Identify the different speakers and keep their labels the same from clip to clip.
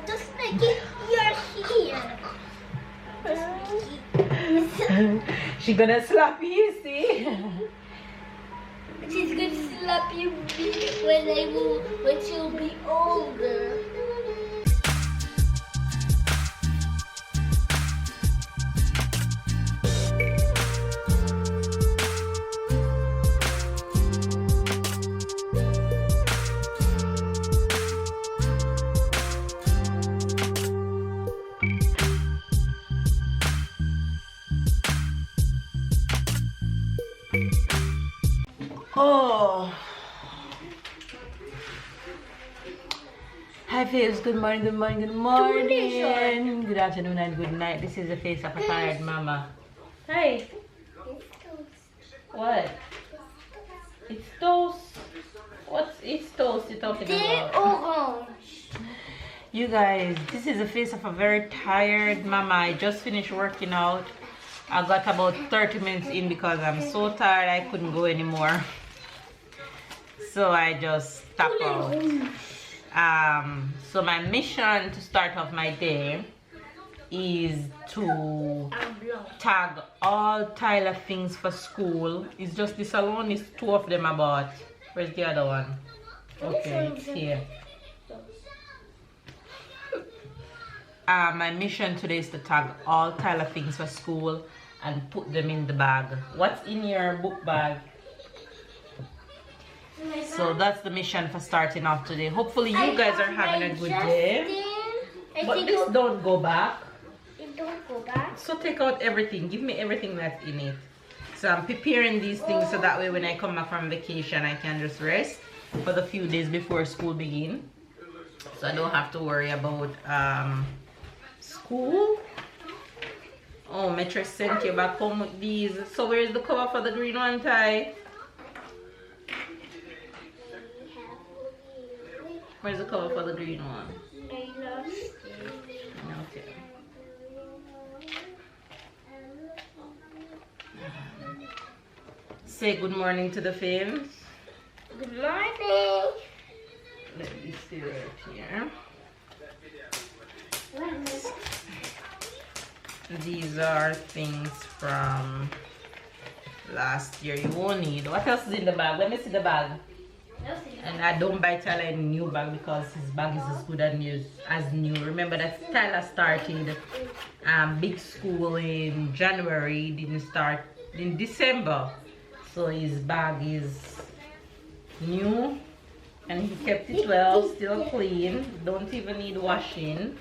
Speaker 1: Just make it your here.
Speaker 2: She gonna slap you, see?
Speaker 1: She's gonna slap you when she'll be older.
Speaker 2: Oh, hi Faves, good morning, good morning, good morning, good afternoon and good night. This is the face of a tired mama. Hi. What? It's toast. What's it's toast you're talking about?
Speaker 1: Orange.
Speaker 2: You guys, this is the face of a very tired mama. I just finished working out. I got about 30 minutes in because I'm so tired I couldn't go anymore. So I just tapped out. So my mission to start off my day is to tag all Tyler things for school. It's just this alone, is 2 of them I bought. Where's the other one? Okay, it's here. My mission today is to tag all Tyler things for school and put them in the bag. What's in your book bag? So that's the mission for starting off today. Hopefully you guys are having a good day. But this don't go back.
Speaker 1: It don't go back.
Speaker 2: So take out everything. Give me everything that's in it. So I'm preparing these things so that way when I come back from vacation I can just rest for the few days before school begins. So I don't have to worry about school. Oh, Metro sent you back home with these. So where's the cover for the green one, Ty? Where's the cover for the green one?
Speaker 1: I lost it.
Speaker 2: Okay. Say good morning to the fans.
Speaker 1: Good morning.
Speaker 2: Let me see right here. These are things from last year you won't need. What else is in the bag? Let me see the bag. And I don't buy Tyler a new bag because his bag is as good as new. Remember that Tyler started big school in January, didn't start in December. So his bag is new and he kept it well, still clean, don't even need washing.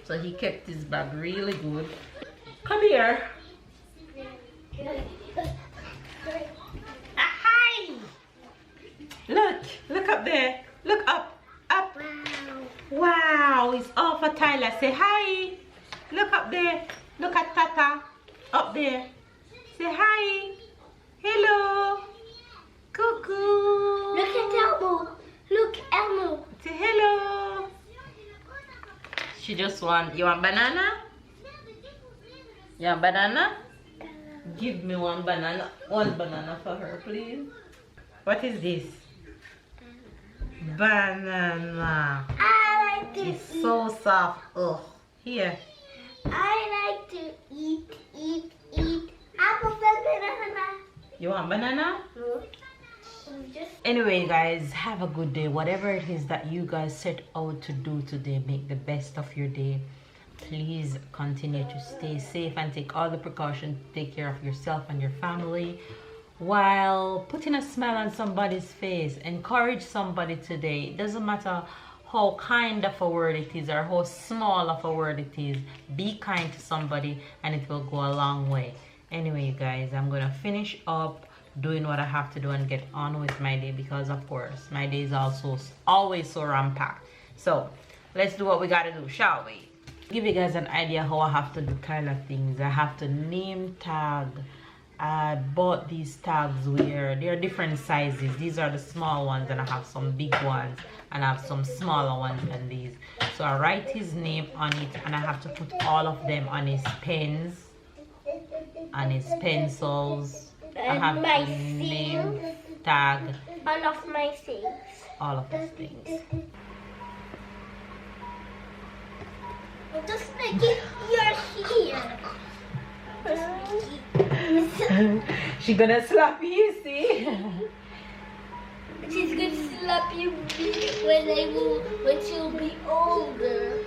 Speaker 2: So he kept his bag really good. Come here. Hi. Look up there. Look up. Up. Wow, it's all for Tyler. Say hi. Look up there. Look at Tata. Up there. Say hi. Hello. Cuckoo.
Speaker 1: Look at Elmo. Look, Elmo.
Speaker 2: Say hello. She just want, you want banana? You want banana? Give me one banana for her, please. What is this? Banana.
Speaker 1: I like to
Speaker 2: It's
Speaker 1: eat.
Speaker 2: so soft. Oh, here.
Speaker 1: I like to eat. Apple banana.
Speaker 2: You want banana?
Speaker 1: No. Just
Speaker 2: Anyway guys, have a good day. Whatever it is that you guys set out to do today, make the best of your day. Please continue to stay safe and take all the precautions to take care of yourself and your family while putting a smile on somebody's face. Encourage somebody today. It doesn't matter how kind of a word it is or how small of a word it is. Be kind to somebody and it will go a long way. Anyway, you guys, I'm gonna finish up doing what I have to do and get on with my day because of course my day is also always so rampacked. So let's do what we gotta do, shall we? Give you guys an idea how I have to do kind of things. I have to name tag. I bought these tags where they're different sizes. These are the small ones and I have some big ones and I have some smaller ones than these. So I write his name on it and I have to put all of them on his pens, on his pencils. I have
Speaker 1: my
Speaker 2: to name tag
Speaker 1: all of my things.
Speaker 2: all of these things.
Speaker 1: Just make it your here.
Speaker 2: She gonna slap you, see?
Speaker 1: She's gonna slap you when she'll be older.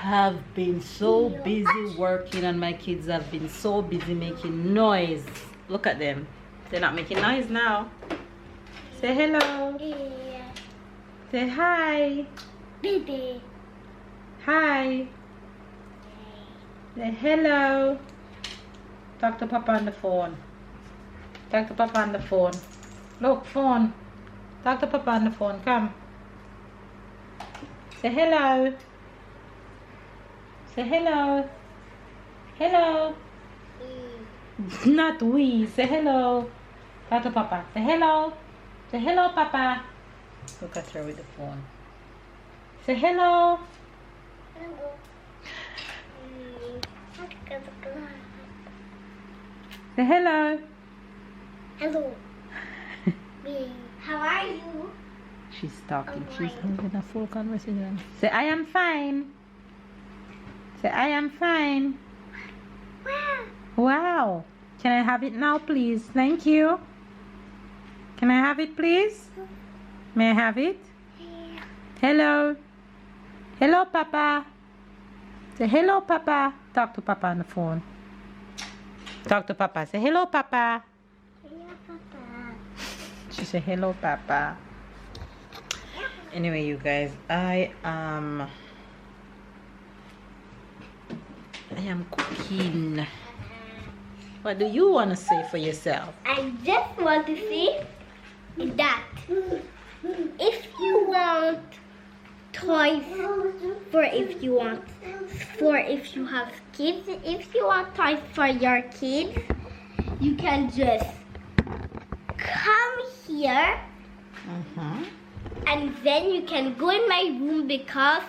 Speaker 2: Have been so busy working and my kids have been so busy making noise. Look at them. They're not making noise now. Say hello.
Speaker 1: Yeah.
Speaker 2: Say hi.
Speaker 1: Baby.
Speaker 2: Hi. Say hello. Talk to Papa on the phone. Talk to Papa on the phone. Look, phone. Talk to Papa on the phone. Come. Say hello. Say hello. Hello. Not we. Say hello. Talk to Papa. Say hello. Say hello, Papa. Look at her with the phone. Say hello. Say hello.
Speaker 1: Hello. How are you?
Speaker 2: She's talking. She's having a full conversation. Say I am fine. Say I am fine.
Speaker 1: Wow.
Speaker 2: Wow. Can I have it now, please? Thank you. Can I have it, please? May I have it?
Speaker 1: Yeah.
Speaker 2: Hello. Hello, Papa. Say hello, Papa. Talk to Papa on the phone. Talk to Papa. Say hello, Papa.
Speaker 1: Hello, Papa.
Speaker 2: She said hello, Papa. Anyway, you guys, I am cooking. What do you want to say for yourself?
Speaker 1: I just want to say that if you want toys for if you have kids, if you want toys for your kids, you can just come here and then you can go in my room because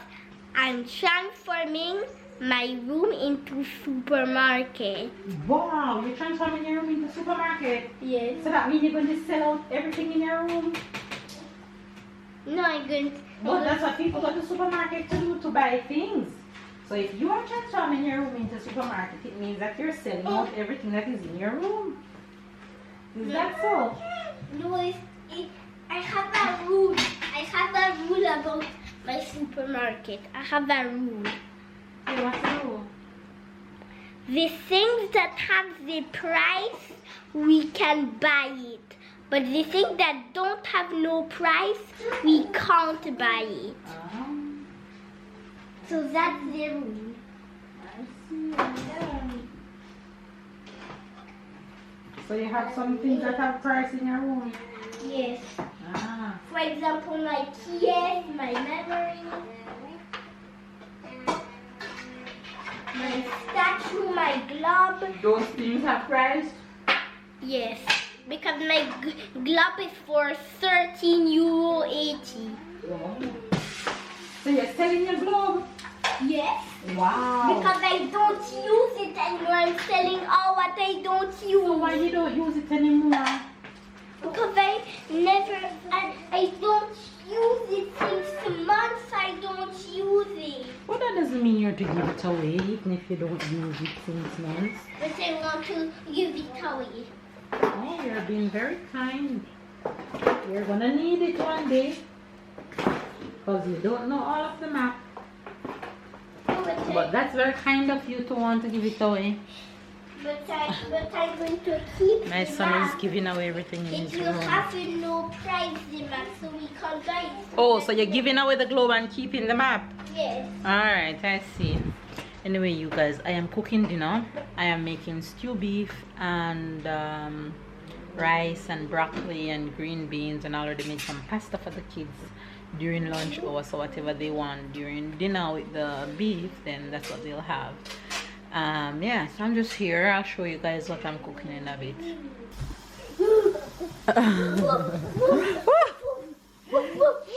Speaker 1: I'm transforming my room into supermarket.
Speaker 2: Wow, you're transforming your room into supermarket?
Speaker 1: Yes.
Speaker 2: So that means you're going to sell out everything in your room?
Speaker 1: No, I'm going to...
Speaker 2: Well, that's what people go to supermarket to do, to buy things. So if you are transforming your room into supermarket, it means that you're selling out everything that is in your room. Is that so?
Speaker 1: No, I have a rule. I have a rule about my supermarket. I have a rule.
Speaker 2: Hey, what's the rule?
Speaker 1: The things that have the price, we can buy it. But the things that don't have no price, we can't buy it. So that's the rule.
Speaker 2: I see. So you have some things that have price in your room?
Speaker 1: Yes.
Speaker 2: Ah.
Speaker 1: For example, my keys, my memory, my statue, my glove.
Speaker 2: Those things have price?
Speaker 1: Yes, because my glove is for €13.80.
Speaker 2: Wow. So you're selling your glove?
Speaker 1: Yes.
Speaker 2: Wow.
Speaker 1: Because I don't use it anymore. I'm selling all what I don't use.
Speaker 2: So why you don't use it anymore?
Speaker 1: Because I don't use it since months. I don't use it.
Speaker 2: Well, that doesn't mean you're to give it away, even if you don't use it since months.
Speaker 1: But I want to give it away.
Speaker 2: Oh, you're being very kind. You're gonna need it one day. Because you don't know all of the map. But that's very kind of you to want to give it away.
Speaker 1: But I'm going to keep
Speaker 2: My
Speaker 1: the
Speaker 2: son
Speaker 1: map.
Speaker 2: is giving away everything in
Speaker 1: It
Speaker 2: his
Speaker 1: will
Speaker 2: room.
Speaker 1: have no price the map, so we can't buy it.
Speaker 2: Oh, so you're giving away the globe and keeping the map?
Speaker 1: Yes.
Speaker 2: Alright, I see. Anyway, you guys, I am cooking dinner. I am making stew beef and rice and broccoli and green beans, and I already made some pasta for the kids during lunch hour, so whatever they want during dinner with the beef, then that's what they'll have. Yeah, so I'm just here. I'll show you guys what I'm cooking in a bit.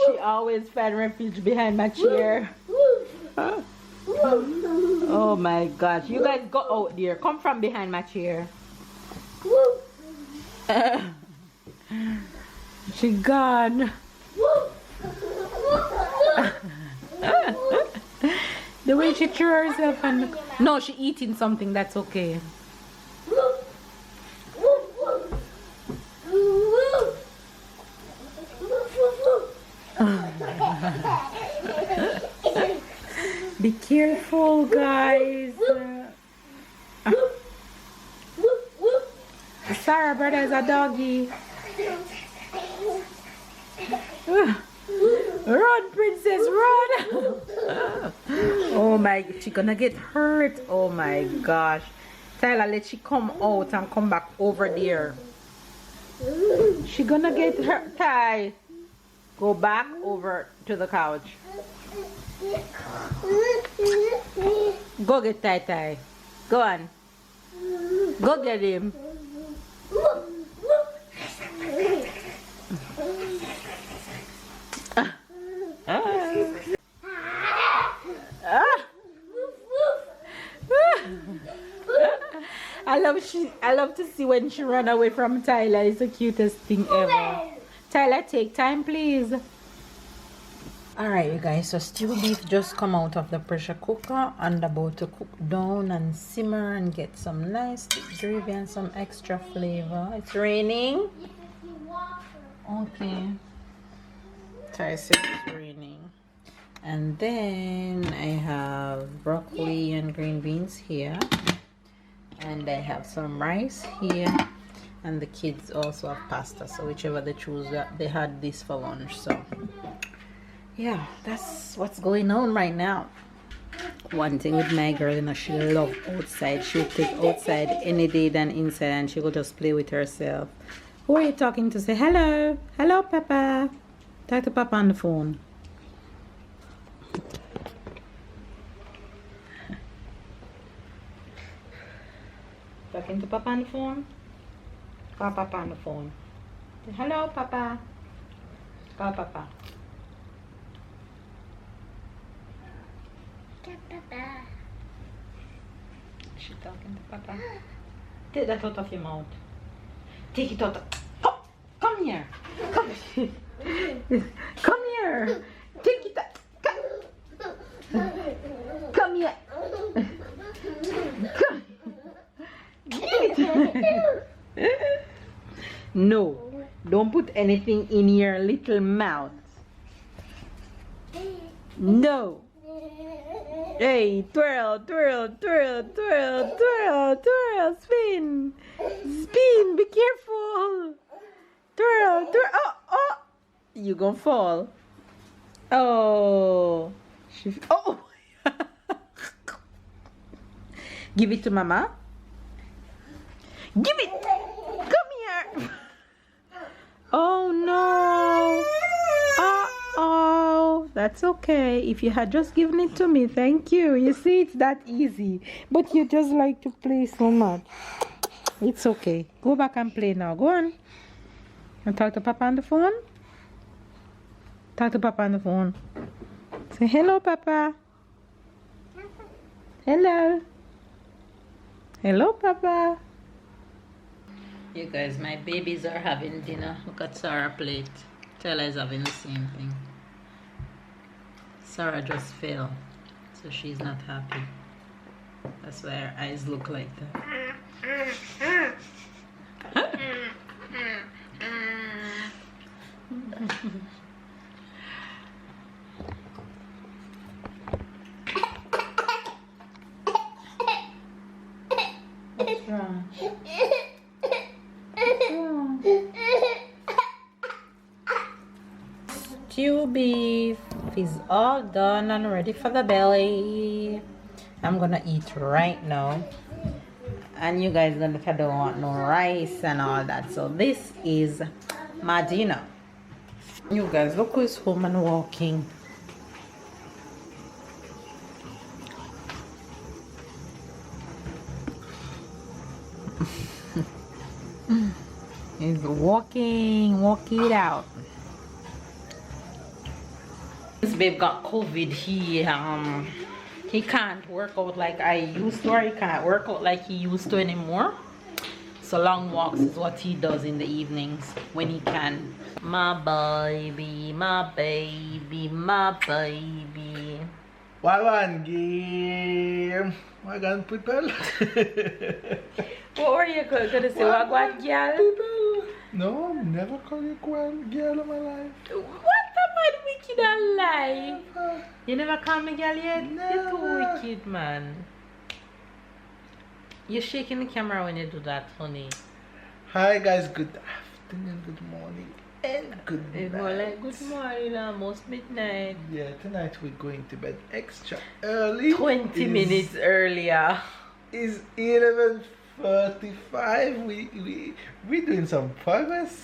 Speaker 2: She always find refuge behind my chair. Oh my gosh, you guys go out there. Come from behind my chair. She gone. The way she threw herself on the... No, she eating something, that's okay. Be careful, guys. Sarah, brother, is a doggy. Run, princess, run! Oh my, she gonna get hurt. Oh my gosh. Tyler, let she come out and come back over there. She gonna get hurt. Ty, go back over to the couch. Go get Ty Ty. Go on. Go get him. I love to see when she run away from Tyler. It's the cutest thing ever. Tyler, take time, please. Alright, you guys, so stew beef just come out of the pressure cooker and about to cook down and simmer and get some nice gravy and some extra flavor. It's raining. Okay. Ty said it's raining. And then I have broccoli and green beans here. And I have some rice here. And the kids also have pasta. So whichever they choose, they had this for lunch. So yeah, that's what's going on right now. One thing with my girl, you know, she loves outside. She would take outside any day than inside, and she will just play with herself. Who are you talking to? Say hello. Hello, Papa. Talk to Papa on the phone. Talking to Papa on the phone? Call Papa on the phone. Say hello, Papa. Call Papa. She talking to Papa. Take that out of your mouth. Take it out. Oh, come here. Come here. Come here. Take it out. Come here. Come. Give it. No. Don't put anything in your little mouth. No. Hey, twirl, twirl, twirl, twirl, twirl, twirl, spin, spin, be careful, twirl, twirl, oh, you gonna fall, oh, give it to Mama, give it, come here, oh no. Oh, that's okay. If you had just given it to me, thank you. You see, it's that easy. But you just like to play so much. It's okay. Go back and play now. Go on. And talk to Papa on the phone. Talk to Papa on the phone. Say hello, Papa. Hello. Hello, Papa. You guys, my babies are having dinner. Look at Sarah's plate. Stella is having the same thing. Sarah just fell, so she's not happy. That's why her eyes look like that. What's wrong? What's wrong? Stew beef is all done and ready for the belly. I'm gonna eat right now. And you guys gonna think I don't want no rice and all that. So this is my dinner. You guys, look who's home and walking. He's walking it out. This babe got COVID. He can't work out like I used to, or he can't work out like he used to anymore. So long walks is what he does in the evenings when he can. My baby, my baby, my baby.
Speaker 3: Wagon game. Wagon people.
Speaker 2: What were you gonna say? Wagwan girl?
Speaker 3: People. No, never call you one girl in my life.
Speaker 2: What about wicked and lie? You never call me girl yet? You're too
Speaker 3: Never.
Speaker 2: wicked, man. You're shaking the camera when you do that, honey.
Speaker 3: Hi guys, good afternoon, good morning, and good
Speaker 2: It's
Speaker 3: night.
Speaker 2: more like good morning, almost midnight.
Speaker 3: Yeah, tonight we're going to bed extra early.
Speaker 2: 20 minutes earlier.
Speaker 3: Is 11:45. We're doing some progress.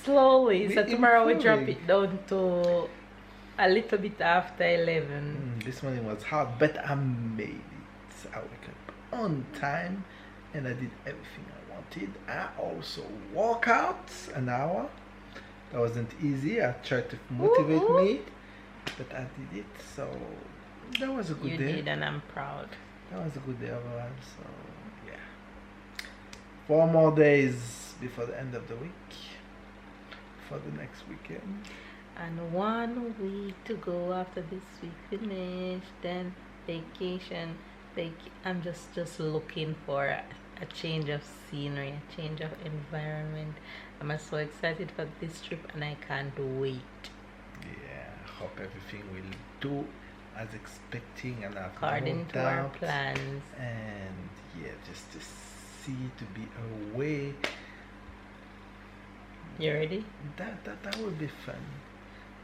Speaker 2: Slowly. So
Speaker 3: We
Speaker 2: tomorrow we drop
Speaker 3: improving.
Speaker 2: it down to a little bit after 11.
Speaker 3: This morning was hard, but I made it. I woke up on time and I did everything I wanted. I also walk out an hour. That wasn't easy. I tried to motivate
Speaker 2: Woo-hoo.
Speaker 3: me, but I did it. So that was a good
Speaker 2: You
Speaker 3: day.
Speaker 2: did, and I'm proud.
Speaker 3: That was a good day overall. So yeah, 4 more days before the end of the week for the next weekend.
Speaker 2: And 1 week to go after this week finished. Then vacation. I'm just looking for a change of scenery, a change of environment. I'm so excited for this trip, and I can't wait.
Speaker 3: Yeah, hope everything will do as expecting and have
Speaker 2: According
Speaker 3: no
Speaker 2: to our
Speaker 3: doubt.
Speaker 2: plans.
Speaker 3: And yeah, just to see, to be away,
Speaker 2: You ready?
Speaker 3: that would be fun.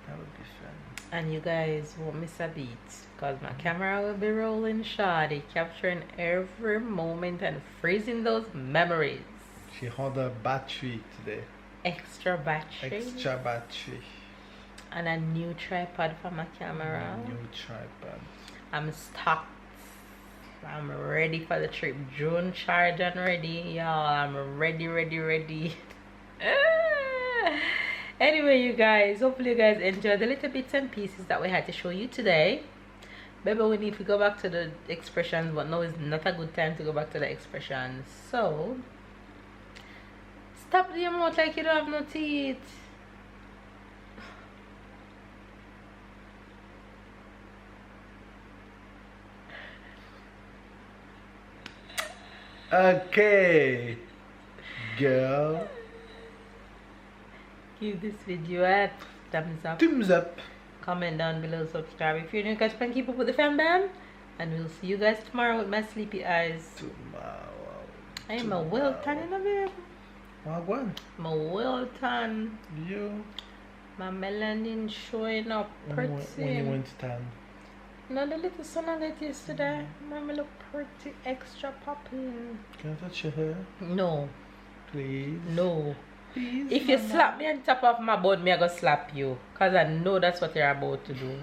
Speaker 3: That would be fun.
Speaker 2: And you guys won't miss a beat, because my camera will be rolling shoddy, capturing every moment and freezing those memories.
Speaker 3: She had a battery today.
Speaker 2: Extra battery.
Speaker 3: Extra battery.
Speaker 2: And a new tripod for my camera.
Speaker 3: New tripod.
Speaker 2: I'm stocked. I'm ready for the trip. Drone charge and ready, y'all. I'm ready. Anyway, you guys, hopefully you guys enjoyed the little bits and pieces that we had to show you today. Maybe we need to go back to the expressions, but no, it's not a good time to go back to the expressions. So stop your mouth like you don't have no teeth.
Speaker 3: Okay, girl.
Speaker 2: Give this video a thumbs up.
Speaker 3: Thumbs up.
Speaker 2: Comment down below, subscribe if you're new, guys, and keep up with the fam bam. And we'll see you guys tomorrow with my sleepy eyes.
Speaker 3: Tomorrow.
Speaker 2: I am a well tan in a bit.
Speaker 3: Wagwan.
Speaker 2: I'm a well tan.
Speaker 3: You.
Speaker 2: My melanin showing up pretty.
Speaker 3: When you went to town.
Speaker 2: No, the little sun I got yesterday. Mama look pretty extra popping.
Speaker 3: Can I touch your hair?
Speaker 2: No,
Speaker 3: Please.
Speaker 2: no.
Speaker 3: Please.
Speaker 2: If you
Speaker 3: mama.
Speaker 2: slap me on top of my bone, me I go slap you. Cause I know that's what you're about to do.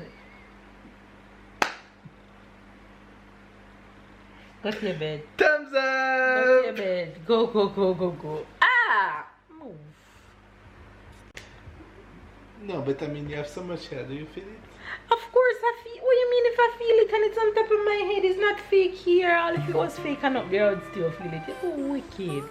Speaker 2: Go to your bed.
Speaker 3: Thumbs
Speaker 2: Go to your
Speaker 3: up.
Speaker 2: bed. Go. Ah! Move.
Speaker 3: No, but I mean, you have so much hair. Do you feel it?
Speaker 2: Of course I feel. What do you mean if I feel it and it's on top of my head? It's not fake here. All if it was fake and up there, I would still feel it. You're wicked.